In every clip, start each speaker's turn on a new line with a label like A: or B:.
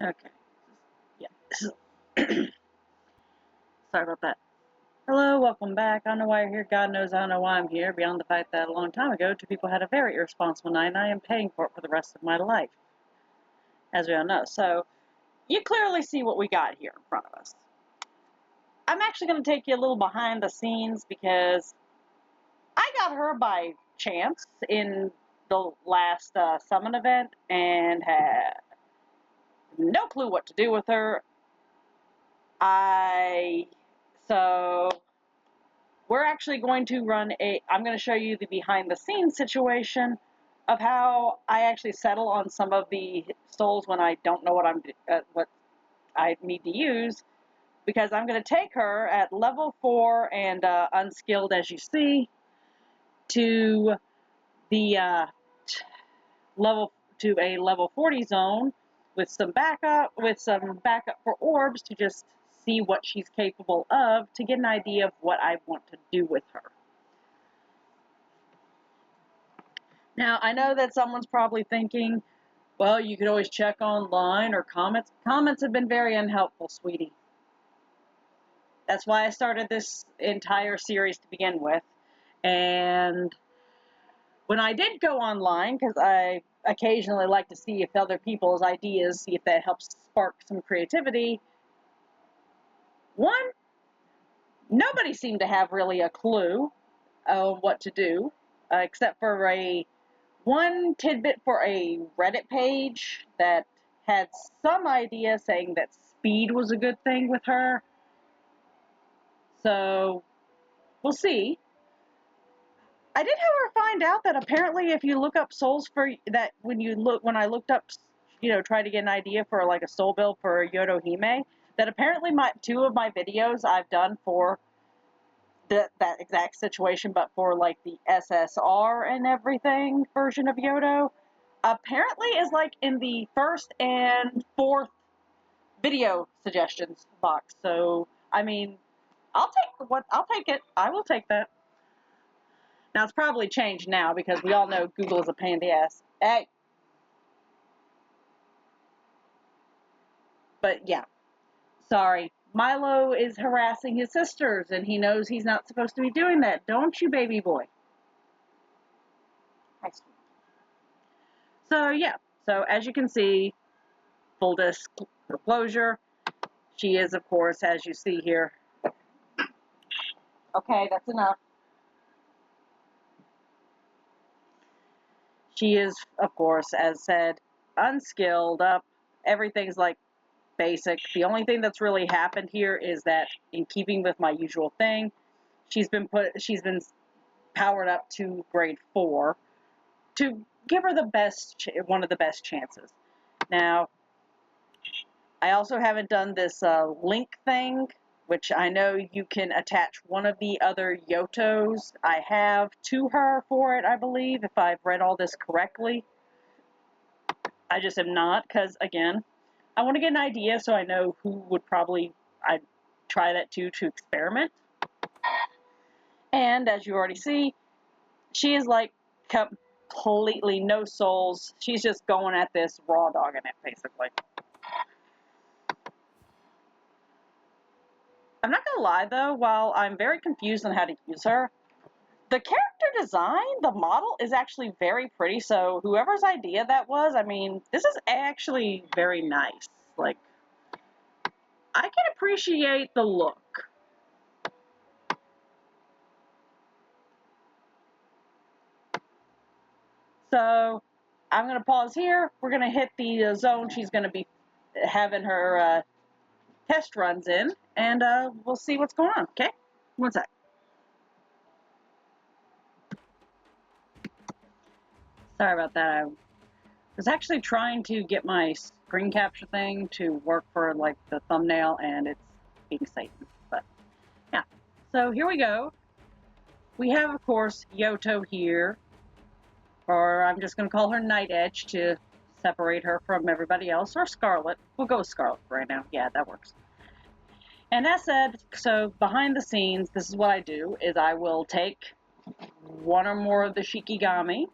A: Okay. Yeah. Sorry about that. Hello, welcome back. I don't know why you're here. God knows I don't know why I'm here. Beyond the fact that a long time ago, two people had a very irresponsible night, and I am paying for it for the rest of my life, as we all know. So, you clearly see what we got here in front of us. I'm actually going to take you a little behind the scenes because I got her by chance in the last summon event and had no clue what to do with her. So we're actually going to I'm going to show you the behind the scenes situation of how I actually settle on some of the souls when I don't know what I need to use, because I'm going to take her at level 4 and unskilled, as you see, to the level to a level 40 zone with some backup for orbs to just see what she's capable of, to get an idea of what I want to do with her. Now, I know that someone's probably thinking, well, you could always check online or comments. Comments have been very unhelpful, sweetie. That's why I started this entire series to begin with. And when I did go online, because I occasionally like to see if other people's ideas, see if that helps spark some creativity, one, nobody seemed to have really a clue of what to do, except for one tidbit for a Reddit page that had some idea saying that speed was a good thing with her. So, we'll see. I did, however, find out that apparently if you look up souls for that, when I looked up, try to get an idea for like a soul build for Yoto Hime, that apparently two of my videos I've done for that exact situation, but for like the SSR and everything version of Yoto, apparently is like in the first and fourth video suggestions box. So, I mean, I'll take it. I will take that. Now, it's probably changed now because we all know Google is a pain in the ass. Hey. But yeah, sorry. Milo is harassing his sisters, and he knows he's not supposed to be doing that. Don't you, baby boy? So yeah, so as you can see, full disclosure, she is, of course, as you see here. Okay, that's enough. She is, of course, as said, unskilled up. Everything's like basic. The only thing that's really happened here is that, in keeping with my usual thing, she's been powered up to grade 4 to give her one of the best chances. Now, I also haven't done this link thing, which I know you can attach one of the other Yotos I have to her for it, I believe, if I've read all this correctly. I just am not, because, again, I want to get an idea so I know who would probably I'd try that to experiment. And as you already see, she is like completely no souls. She's just going at this raw dogging it, basically. I'm not gonna lie though, while I'm very confused on how to use her, the character design, the model, is actually very pretty. So whoever's idea that was, I mean, this is actually very nice. Like, I can appreciate the look. So I'm going to pause here. We're going to hit the zone she's going to be having her test runs in, and we'll see what's going on, okay? One sec. Sorry about that. I was actually trying to get my screen capture thing to work for like the thumbnail, and it's being Satan. But yeah, so here we go. We have, of course, Yoto here, or I'm just going to call her Nightedge to separate her from everybody else, or Scarlet. We'll go with Scarlet right now. Yeah, that works. And as said, so behind the scenes, this is what I do, is I will take one or more of the shikigami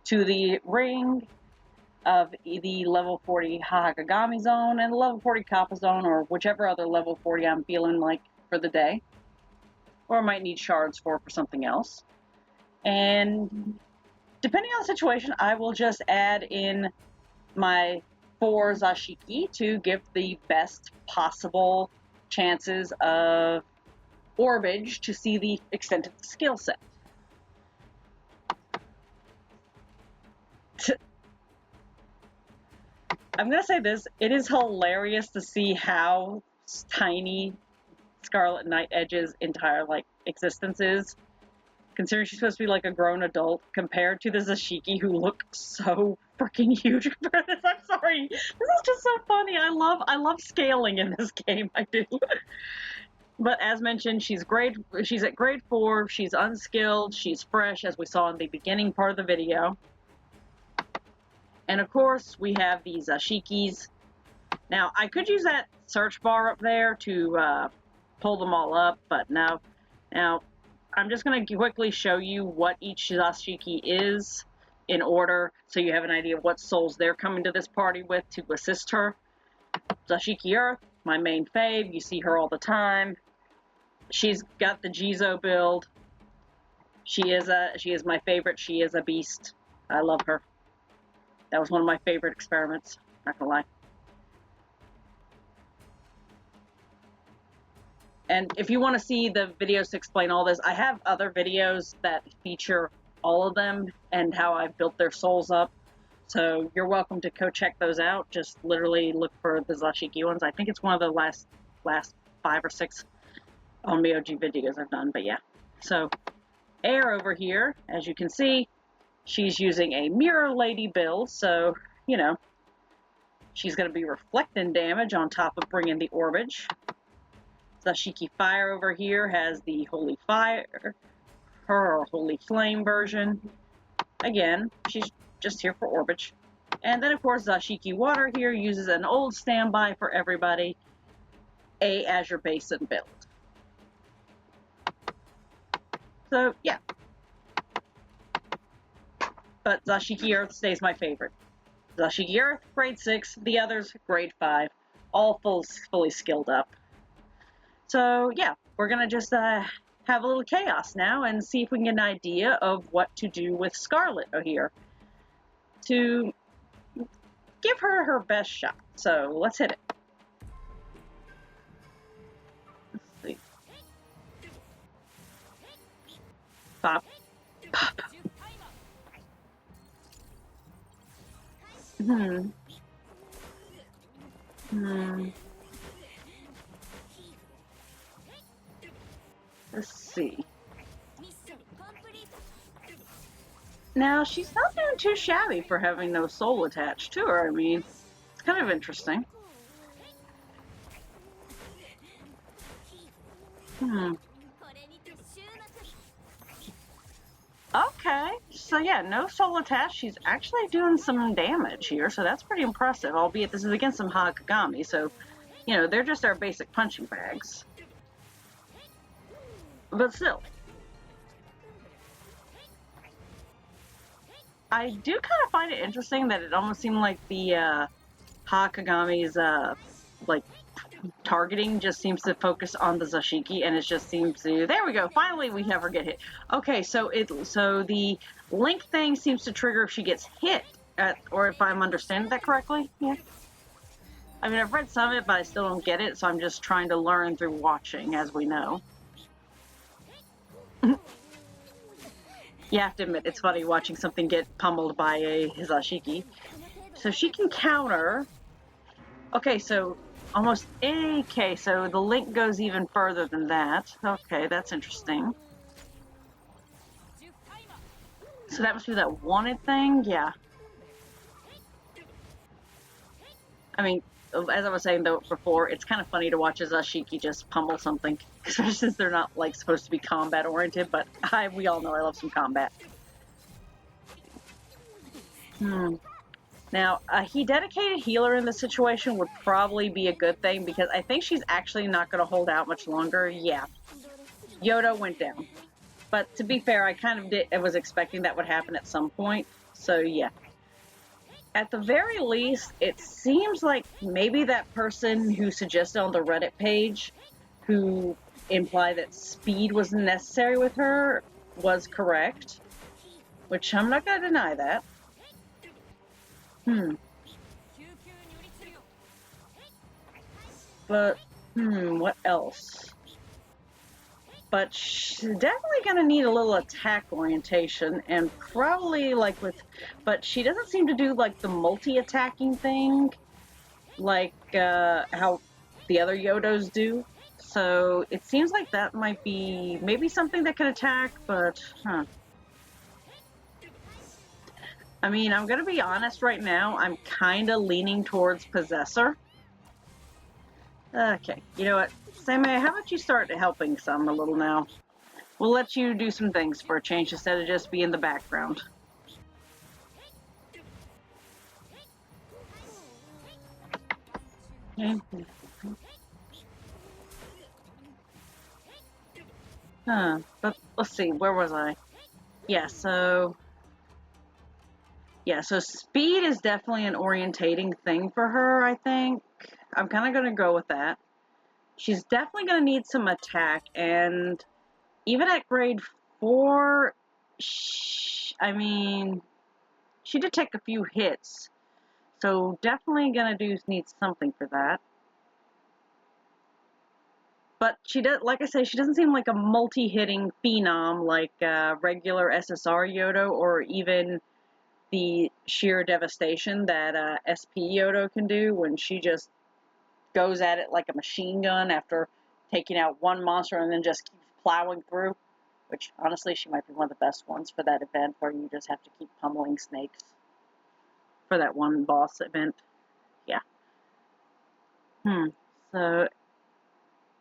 A: to the ring, of the level 40 Hikigami zone and the level 40 Kappa zone, or whichever other level 40 I'm feeling like for the day. Or I might need shards for something else. And depending on the situation, I will just add in my 4 Zashiki to give the best possible chances of orbage to see the extent of the skill set. I'm gonna say this, it is hilarious to see how tiny Scarlet Nightedge's entire existence is, considering she's supposed to be like a grown adult, compared to the Zashiki who look so freaking huge compared to this. I'm sorry. This is just so funny. I love scaling in this game. I do. But as mentioned, she's at grade 4, she's unskilled, she's fresh, as we saw in the beginning part of the video. And of course, we have these Zashikis. Now, I could use that search bar up there to pull them all up, but no. Now, I'm just going to quickly show you what each Zashiki is in order, so you have an idea of what souls they're coming to this party with to assist her. Zashiki Earth, my main fave, you see her all the time. She's got the Jizo build. She is my favorite. She is a beast. I love her. That was one of my favorite experiments, not gonna lie. And if you want to see the videos to explain all this, I have other videos that feature all of them and how I've built their souls up. So you're welcome to go check those out. Just literally look for the Zashiki ones. I think it's one of the last 5 or 6 Onmyoji videos I've done, but yeah. So Air over here, as you can see, she's using a Mirror Lady build, so, you know, she's going to be reflecting damage on top of bringing the orbage. Zashiki Fire over here has the Holy Fire, her Holy Flame version. Again, she's just here for orbage. And then, of course, Zashiki Water here uses an old standby for everybody, a Azure Basin build. So, yeah. But Zashiki Earth stays my favorite. Zashiki Earth, grade 6. The others, grade 5. All fully skilled up. So, yeah. We're going to just have a little chaos now and see if we can get an idea of what to do with Scarlet here to give her her best shot. So, let's hit it. Let's see. Pop. Pop. Let's see. Now, she's not doing too shabby for having no soul attached to her. I mean, it's kind of interesting. Okay, so yeah, no soul attached. She's actually doing some damage here, so that's pretty impressive, albeit this is against some Hikigami, so, you know, they're just our basic punching bags. But still. I do kind of find it interesting that it almost seemed like the Hikigami's, like, targeting just seems to focus on the Zashiki, and it just seems to... There we go! Finally we have her get hit. Okay, so the link thing seems to trigger if she gets hit, or if I'm understanding that correctly. Yeah. I mean, I've read some of it, but I still don't get it, so I'm just trying to learn through watching, as we know. You have to admit, it's funny watching something get pummeled by a Zashiki. So she can counter... Okay, so... Almost okay, so the link goes even further than that. Okay, that's interesting. So that must be that wanted thing? Yeah. I mean, as I was saying though before, it's kind of funny to watch a Zashiki just pummel something, especially since they're not like supposed to be combat oriented, but we all know I love some combat. Now, a dedicated healer in this situation would probably be a good thing, because I think she's actually not going to hold out much longer. Yeah. Yoto went down. But to be fair, I kind of was expecting that would happen at some point. So, yeah. At the very least, it seems like maybe that person who suggested on the Reddit page, who implied that speed was necessary with her, was correct. Which I'm not gonna deny that. But, what else? But she's definitely gonna need a little attack orientation, and probably like with, but she doesn't seem to do like the multi-attacking thing, like how the other Yotos do. So it seems like that might be maybe something that can attack, but I mean, I'm gonna be honest right now, I'm kinda leaning towards Possessor. Okay, you know what? Same, how about you start helping some a little now? We'll let you do some things for a change instead of just be in the background. Okay. But let's see, where was I? Yeah, so speed is definitely an orientating thing for her, I think. I'm kind of going to go with that. She's definitely going to need some attack, and even at grade 4, I mean, she did take a few hits, so definitely going to need something for that. But she does, like I say, she doesn't seem like a multi-hitting phenom like regular SSR Yoto, or even the sheer devastation that SP Yoto can do when she just goes at it like a machine gun after taking out one monster and then just keeps plowing through. Which, honestly, she might be one of the best ones for that event, where you just have to keep pummeling snakes for that one boss event. Yeah. So,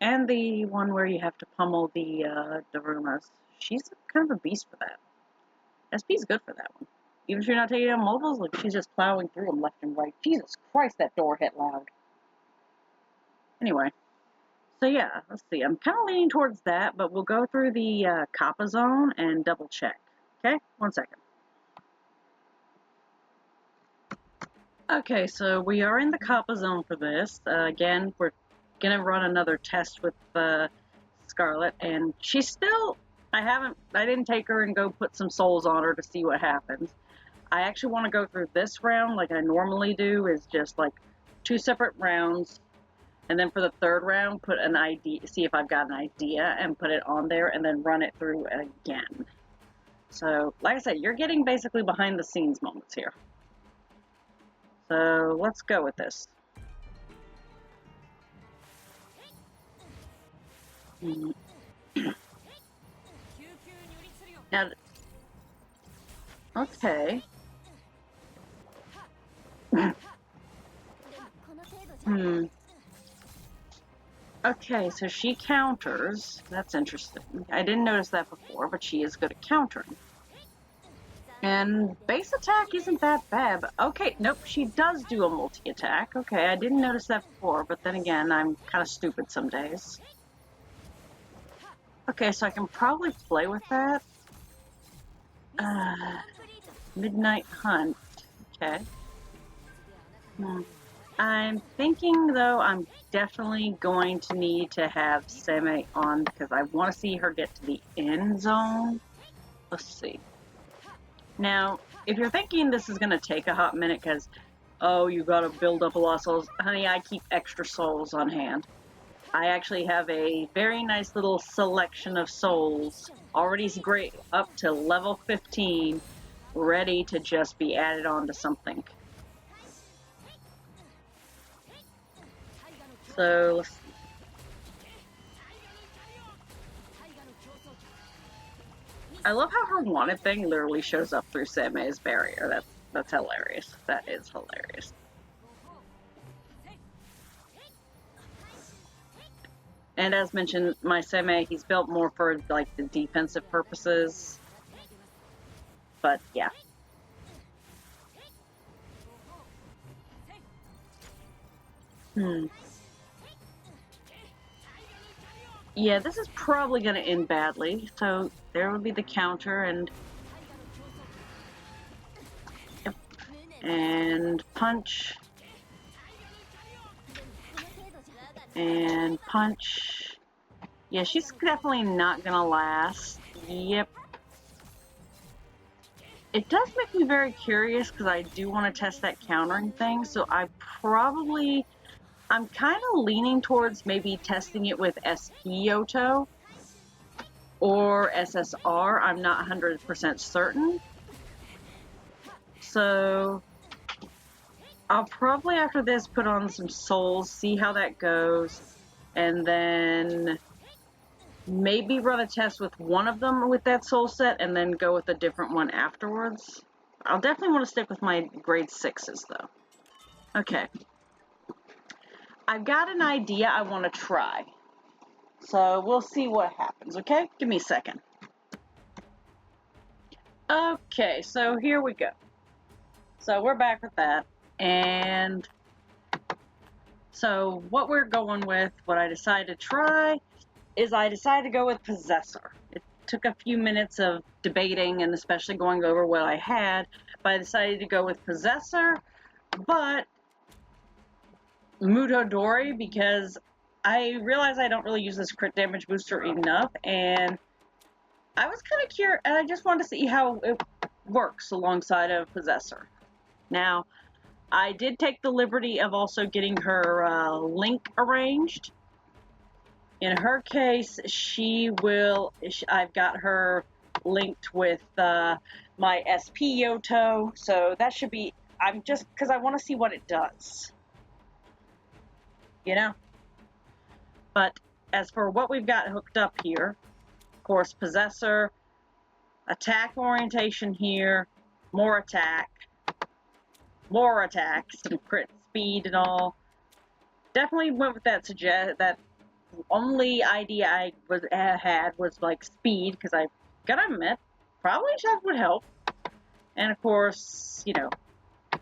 A: and the one where you have to pummel the Darumas. She's kind of a beast for that. SP's good for that one. Even if you're not taking out mobiles, like, she's just plowing through them left and right. Jesus Christ, that door hit loud. Anyway. So yeah, let's see. I'm kind of leaning towards that, but we'll go through the Kappa zone and double check. Okay? 1 second. Okay, so we are in the Kappa zone for this. Again, we're gonna run another test with Scarlet, and she's still, I didn't take her and go put some souls on her to see what happens. I actually want to go through this round like I normally do, is just like 2 separate rounds, and then for the 3rd round, put an ID, see if I've got an idea, and put it on there, and then run it through again. So, like I said, you're getting basically behind the scenes moments here. So, let's go with this. Now, okay. Okay, so she counters. That's interesting. I didn't notice that before, but she is good at countering. And base attack isn't that bad. But okay, nope, she does do a multi-attack. Okay, I didn't notice that before, but then again, I'm kind of stupid some days. Okay, so I can probably play with that. Midnight Hunt. Okay. I'm thinking, though, I'm definitely going to need to have Seme on, because I want to see her get to the end zone. Let's see. Now, if you're thinking this is going to take a hot minute because, oh, you got to build up a lot of souls, honey, I keep extra souls on hand. I actually have a very nice little selection of souls, already great up to level 15, ready to just be added on to something. So, let's see. I love how her wanted thing literally shows up through Seme's barrier. That's hilarious. That is hilarious. And as mentioned, my Seme, he's built more for like the defensive purposes. But yeah. Yeah, this is probably going to end badly. So there would be the counter, and And punch. And punch. Yeah, she's definitely not gonna last. Yep. It does make me very curious because I do want to test that countering thing, so I'm kind of leaning towards maybe testing it with SP Yoto or SSR. I'm not 100% certain. So I'll probably after this put on some souls, see how that goes, and then maybe run a test with one of them with that soul set and then go with a different one afterwards. I'll definitely want to stick with my grade 6s though. Okay. I've got an idea I want to try. So we'll see what happens, okay? Give me a second. Okay, so here we go. So we're back with that. And so what we're going with, what I decided to try, is I decided to go with Possessor. It took a few minutes of debating and especially going over what I had, but I decided to go with Possessor, but Mutodori because I realized I don't really use this crit damage booster enough, and I was kind of curious, and I just wanted to see how it works alongside of Possessor. Now, I did take the liberty of also getting her link arranged. In her case, I've got her linked with my SP Yoto, so that should be, I'm just, because I want to see what it does. You know? But as for what we've got hooked up here, of course, Possessor, attack orientation here, more attack, some crit speed and all. Definitely went with that only idea I had was like speed, because I gotta admit, probably that would help. And of course, you know, a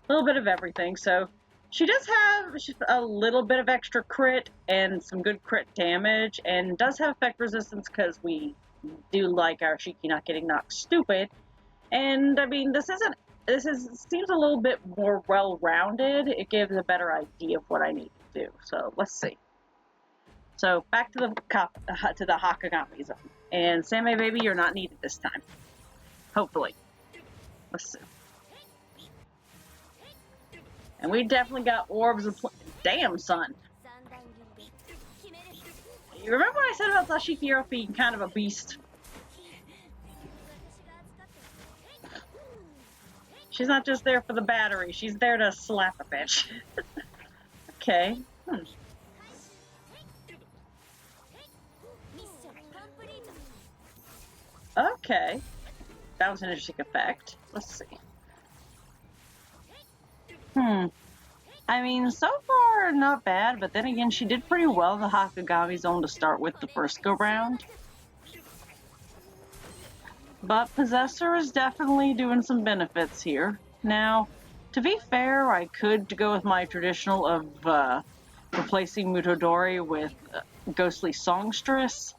A: little bit of everything. So she does have a little bit of extra crit and some good crit damage, and does have effect resistance because we do like our Shiki not getting knocked stupid. And I mean, this seems a little bit more well-rounded. It gives a better idea of what I need to do. So let's see. So back to the Hakagami zone. And Samei baby, you're not needed this time. Hopefully. Let's see. And we definitely got orbs of damn, son. You remember what I said about Sashikiro being kind of a beast? She's not just there for the battery, she's there to slap a bitch. Okay. Okay. That was an interesting effect. Let's see. I mean, so far, not bad, but then again, she did pretty well in the Hakagami zone to start with the first go-round. But Possessor is definitely doing some benefits here. Now, to be fair, I could go with my traditional of replacing Mutodori with Ghostly Songstress,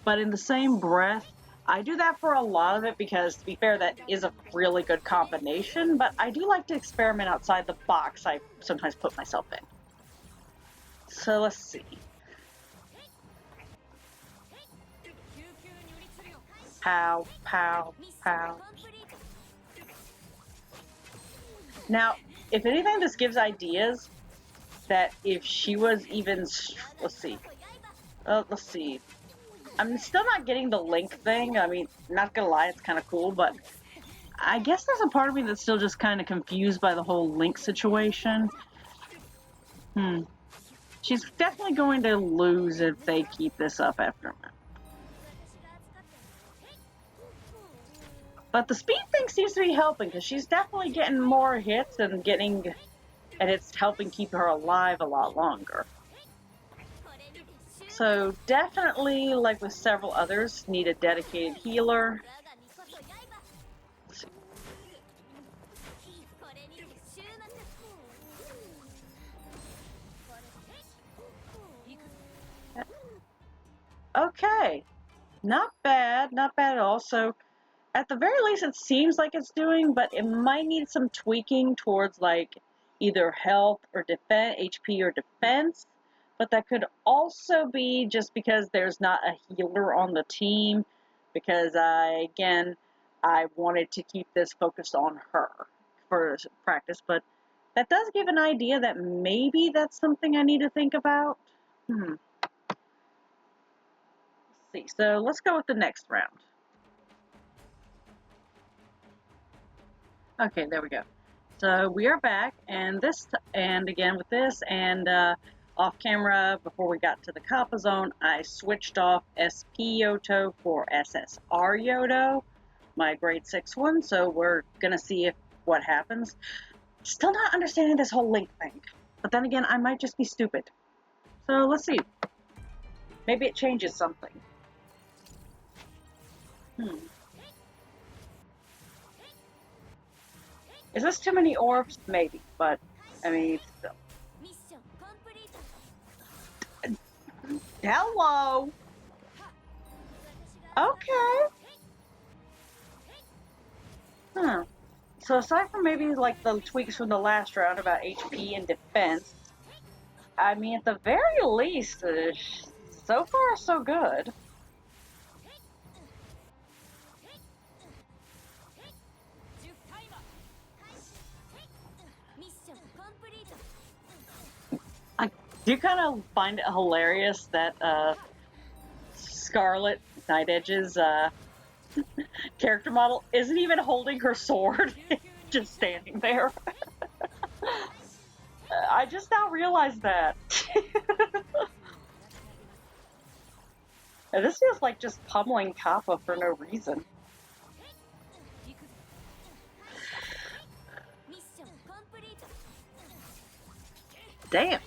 A: but in the same breath, I do that for a lot of it because, to be fair, that is a really good combination, but I do like to experiment outside the box I sometimes put myself in. So let's see. Pow, pow, pow. Now, if anything, this gives ideas that if she was even, let's see. I'm still not getting the link thing. I mean, not gonna lie, it's kind of cool, but I guess there's a part of me that's still just kind of confused by the whole link situation. She's definitely going to lose if they keep this up after a minute. But the speed thing seems to be helping, because she's definitely getting more hits and it's helping keep her alive a lot longer. So definitely, like with several others, need a dedicated healer. Okay, not bad at all. So at the very least, it seems like it's doing, but it might need some tweaking towards like either health or defense, HP or defense. But that could also be just because there's not a healer on the team. Because again, I wanted to keep this focused on her for practice, but that does give an idea that maybe that's something I need to think about. Let's see. So let's go with the next round. Okay, there we go. So we are back, and again with this, and off camera before we got to the Kappa zone, I switched off SP Yoto for SSR Yoto, my grade 6 one. So we're gonna see what happens. Still not understanding this whole link thing, but then again, I might just be stupid. So let's see. Maybe it changes something. Is this too many orbs? Maybe, but I mean, still. Hello. Okay. So aside from maybe like the tweaks from the last round about HP and defense, I mean, at the very least, so far so good. I do kind of find it hilarious that Scarlet, Nightedge's character model, isn't even holding her sword, just standing there. I just now realized that. This feels like just pummeling Kappa for no reason. Damn.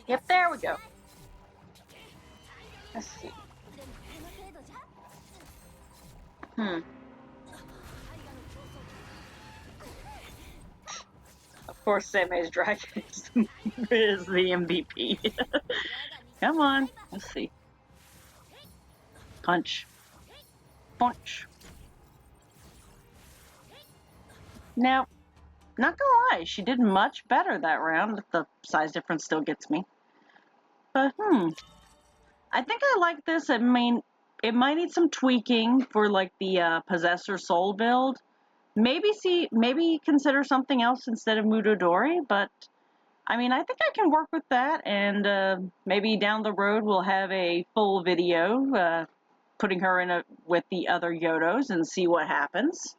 A: Yep, there we go. Let's see. Of course, Seimei's dragon is the MVP. Come on, let's see. Punch. Punch. Now, not gonna lie, she did much better that round. The size difference still gets me. But, I think I like this. I mean, it might need some tweaking for, like, the Possessor Soul build. Maybe consider something else instead of Mudodori, but, I mean, I think I can work with that, and maybe down the road we'll have a full video putting her in with the other Yotos and see what happens.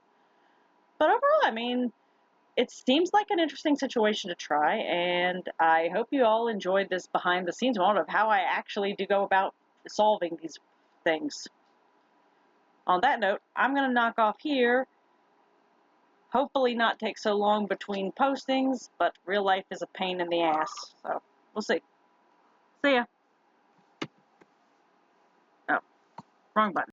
A: But overall, I mean, it seems like an interesting situation to try, and I hope you all enjoyed this behind-the-scenes moment of how I actually do go about solving these things. On that note, I'm going to knock off here. Hopefully not take so long between postings, but real life is a pain in the ass, so we'll see. See ya. Oh, wrong button.